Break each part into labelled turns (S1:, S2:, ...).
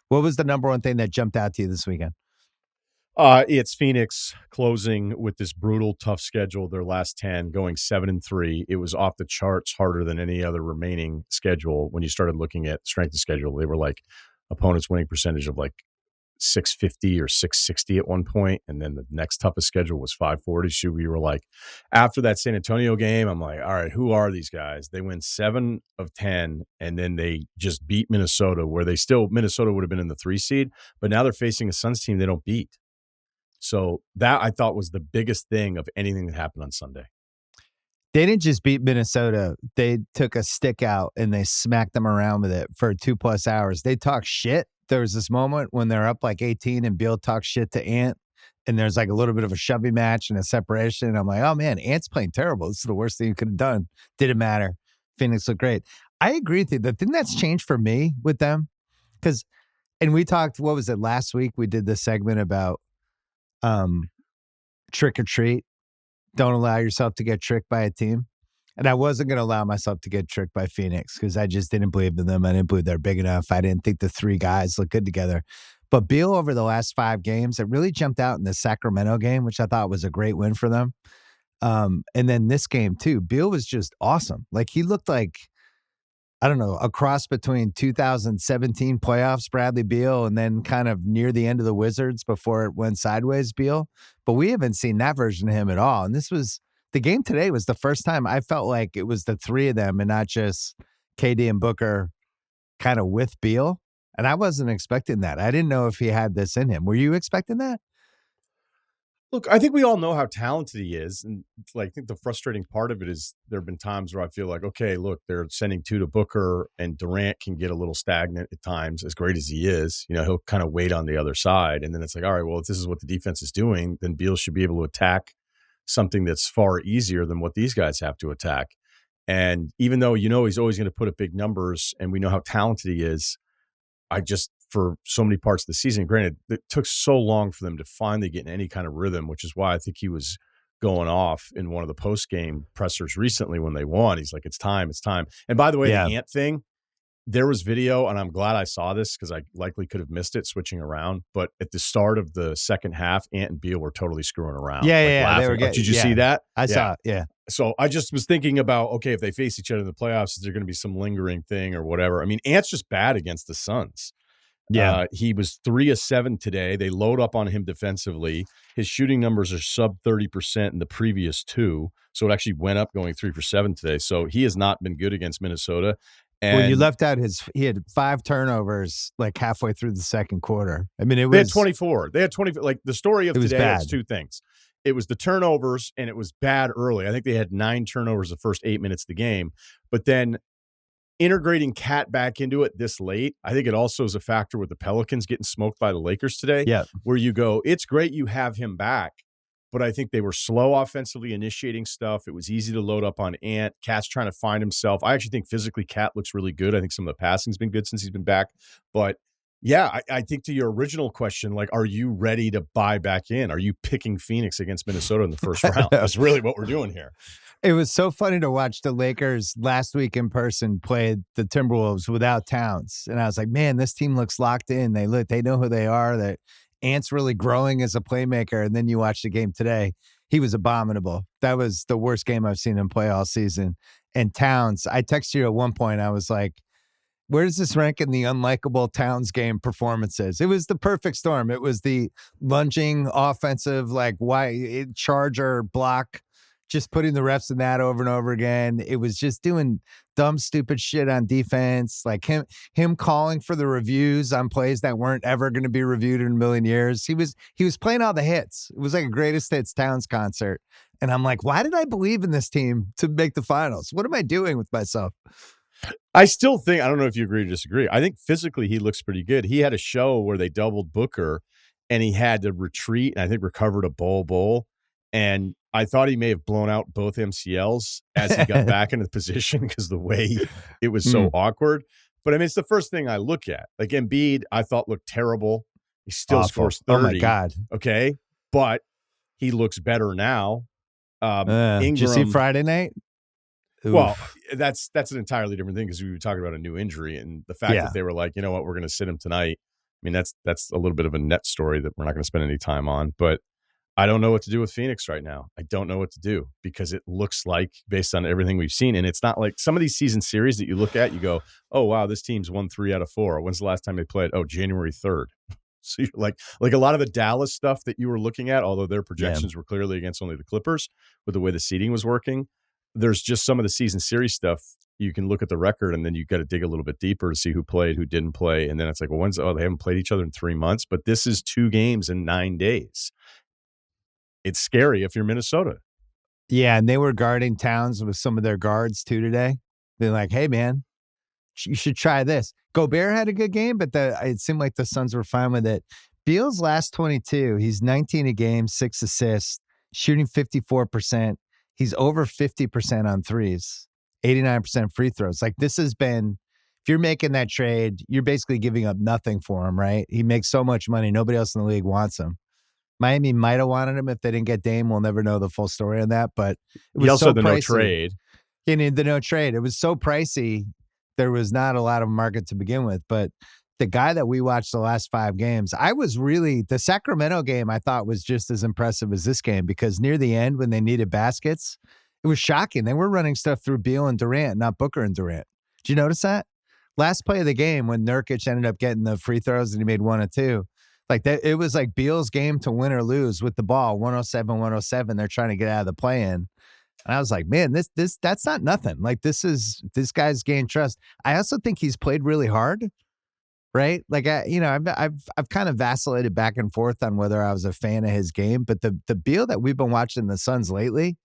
S1: What was the number one thing that jumped out to you this weekend?
S2: It's Phoenix closing with this brutal, tough schedule. Their last 10, going 7-3. It was off the charts, harder than any other remaining schedule. When you started looking at strength of schedule, they were like opponents' winning percentage of like 650 or 660 at one point, and then the next toughest schedule was 540. So we were like, after that San Antonio game, I'm like, all right, who are these guys? They win 7 of 10, and then they just beat Minnesota, where Minnesota would have been in the 3 seed, but now they're facing a Suns team they don't beat. So that I thought was the biggest thing of anything that happened on Sunday.
S1: They didn't just beat Minnesota. They took a stick out and they smacked them around with it for 2+ hours. They talked shit. There was this moment when they're up like 18 and Beal talks shit to Ant, and there's like a little bit of a shovey match and a separation. And I'm like, oh man, Ant's playing terrible. This is the worst thing you could have done. Didn't matter. Phoenix looked great. I agree with you. The thing that's changed for me with them, and we talked, what was it, last week? We did this segment about trick or treat. Don't allow yourself to get tricked by a team. And I wasn't going to allow myself to get tricked by Phoenix because I just didn't believe in them. I didn't believe they're big enough. I didn't think the 3 guys looked good together. But Beal, over the last 5 games, it really jumped out in the Sacramento game, which I thought was a great win for them. And then this game too, Beal was just awesome. Like he looked like, I don't know, a cross between 2017 playoffs Bradley Beal and then kind of near the end of the Wizards before it went sideways Beal. But we haven't seen that version of him at all. And the game today was the first time I felt like it was the 3 of them and not just KD and Booker kind of with Beal. And I wasn't expecting that. I didn't know if he had this in him. Were you expecting that?
S2: Look, I think we all know how talented he is. And like, I think the frustrating part of it is there have been times where I feel like, okay, look, they're sending 2 to Booker, and Durant can get a little stagnant at times, as great as he is. You know, he'll kind of wait on the other side. And then it's like, all right, well, if this is what the defense is doing, then Beal should be able to attack something that's far easier than what these guys have to attack. And even though, you know, he's always going to put up big numbers and we know how talented he is, for so many parts of the season, granted, it took so long for them to finally get in any kind of rhythm, which is why I think he was going off in one of the post-game pressers recently when they won. He's like, it's time. And by the way, the Ant thing, there was video, and I'm glad I saw this because I likely could have missed it switching around. But at the start of the second half, Ant and Beal were totally screwing around.
S1: Yeah. They were
S2: Did you see that?
S1: I saw it, yeah.
S2: So I just was thinking about, okay, if they face each other in the playoffs, is there going to be some lingering thing or whatever? I mean, Ant's just bad against the Suns.
S1: Yeah,
S2: he was 3 of 7 today. They load up on him defensively. His shooting numbers are sub 30% in the previous 2. So it actually went up going 3 for 7 today. So he has not been good against Minnesota. And
S1: well, you left out he had 5 turnovers like halfway through the second quarter. I mean,
S2: they had 24. They had 20. Like the story of today is 2 things. It was the turnovers and it was bad early. I think they had 9 turnovers the first 8 minutes of the game. But then integrating Cat back into it this late, I think it also is a factor with the Pelicans getting smoked by the Lakers today.
S1: Yeah.
S2: Where you go, it's great you have him back, but I think they were slow offensively initiating stuff. It was easy to load up on Ant. Cat's trying to find himself. I actually think physically Cat looks really good. I think some of the passing's been good since he's been back. But yeah, I think to your original question, like, are you ready to buy back in? Are you picking Phoenix against Minnesota in the first round? That's really what we're doing here.
S1: It was so funny to watch the Lakers last week in person play the Timberwolves without Towns. And I was like, man, this team looks locked in. They know who they are. That Ant's really growing as a playmaker. And then you watch the game today. He was abominable. That was the worst game I've seen him play all season. And Towns, I texted you at one point. I was like, where does this rank in the unlikable Towns game performances? It was the perfect storm. It was the lunging offensive, like charger block, just putting the refs in that over and over again. It was just doing dumb, stupid shit on defense. Like him calling for the reviews on plays that weren't ever going to be reviewed in a million years. He was playing all the hits. It was like a greatest hits Towns concert. And I'm like, why did I believe in this team to make the finals? What am I doing with myself?
S2: I still think, I don't know if you agree or disagree, I think physically he looks pretty good. He had a show where they doubled Booker and he had to retreat and I think recovered a bowl. And I thought he may have blown out both MCLs as he got back into the position because the way it was so awkward. But I mean, it's the first thing I look at. Like Embiid, I thought looked terrible. He still scores 30.
S1: Oh my God.
S2: Okay. But he looks better now.
S1: Ingram, did you see Friday night?
S2: Oof. Well, that's an entirely different thing because we were talking about a new injury and the fact that they were like, you know what, we're going to sit him tonight. mean, that's a little bit of a net story that we're not going to spend any time on, but I don't know what to do with Phoenix right now. I don't know what to do because it looks like, based on everything we've seen, and it's not like some of these season series that you look at, you go, oh, wow, this team's won 3 out of 4. When's the last time they played? Oh, January 3rd. So you're like a lot of the Dallas stuff that you were looking at, although their projections were clearly against only the Clippers with the way the seeding was working, there's just some of the season series stuff. You can look at the record and then you got to dig a little bit deeper to see who played, who didn't play. And then it's like, well, they haven't played each other in 3 months, but this is 2 games in 9 days. It's scary if you're Minnesota.
S1: Yeah, and they were guarding Towns with some of their guards too today. They're like, hey, man, you should try this. Gobert had a good game, but it seemed like the Suns were fine with it. Beal's last 22, he's 19 a game, 6 assists, shooting 54%. He's over 50% on threes, 89% free throws. Like this has been, if you're making that trade, you're basically giving up nothing for him, right? He makes so much money. Nobody else in the league wants him. Miami might have wanted him if they didn't get Dame. We'll never know the full story on that, but it was
S2: also
S1: so
S2: the
S1: pricey.
S2: No trade.
S1: He needed the no trade. It was so pricey. There was not a lot of market to begin with, but the guy that we watched the last 5 games, the Sacramento game I thought was just as impressive as this game because near the end when they needed baskets, it was shocking. They were running stuff through Beal and Durant, not Booker and Durant. Did you notice that? Last play of the game when Nurkic ended up getting the free throws and he made 1 or 2. Like that, it was like Beal's game to win or lose with the ball, 107-107. They're trying to get out of the play-in. And I was like, man, that's not nothing. Like this guy's gained trust. I also think he's played really hard, right? Like I've kind of vacillated back and forth on whether I was a fan of his game, but the Beal that we've been watching the Suns lately,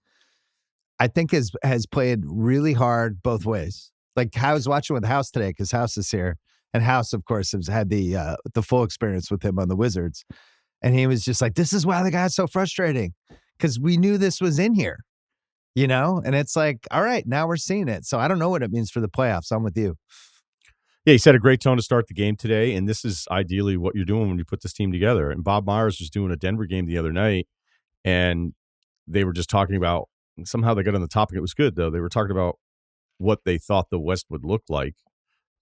S1: I think has played really hard both ways. Like I was watching with House today because House is here. And House, of course, has had the full experience with him on the Wizards. And he was just like, this is why the guy's so frustrating. Because we knew this was in here, And it's like, all right, now we're seeing it. So I don't know what it means for the playoffs. I'm with you.
S2: Yeah, he set a great tone to start the game today. And this is ideally what you're doing when you put this team together. And Bob Myers was doing a Denver game the other night. And they were just talking about, and somehow they got on the topic. It was good, though. They were talking about what they thought the West would look like.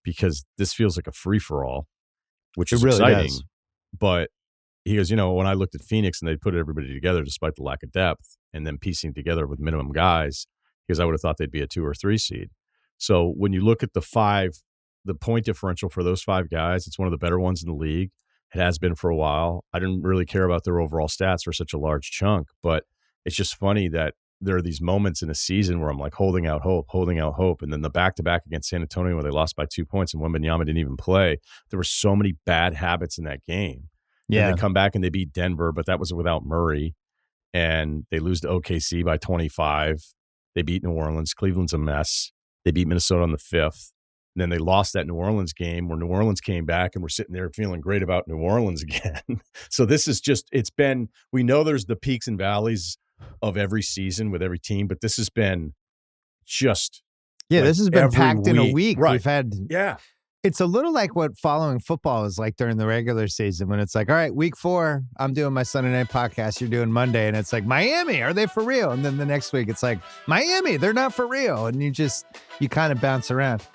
S2: Because this feels like a free-for-all, which is really exciting. Does. But he goes, when I looked at Phoenix and they put everybody together despite the lack of depth and then piecing together with minimum guys, because I would have thought they'd be a 2 or 3 seed. So when you look at the point differential for those 5 guys, it's one of the better ones in the league. It has been for a while. I didn't really care about their overall stats for such a large chunk, but it's just funny that there are these moments in a season where I'm like holding out hope. And then the back-to-back against San Antonio where they lost by 2 points and Wembanyama didn't even play. There were so many bad habits in that game. Yeah. And they come back and they beat Denver, but that was without Murray. And they lose to OKC by 25. They beat New Orleans. Cleveland's a mess. They beat Minnesota on the 5th. And then they lost that New Orleans game where New Orleans came back and we're sitting there feeling great about New Orleans again. So this is just, we know there's the peaks and valleys of every season with every team, but this has been just
S1: this has been packed in a week.
S2: Right.
S1: We've had it's a little like what following football is like during the regular season when it's like, all right, week 4, I'm doing my Sunday night podcast, you're doing Monday, and it's like, Miami, are they for real? And then the next week it's like, Miami, they're not for real. And you kind of bounce around.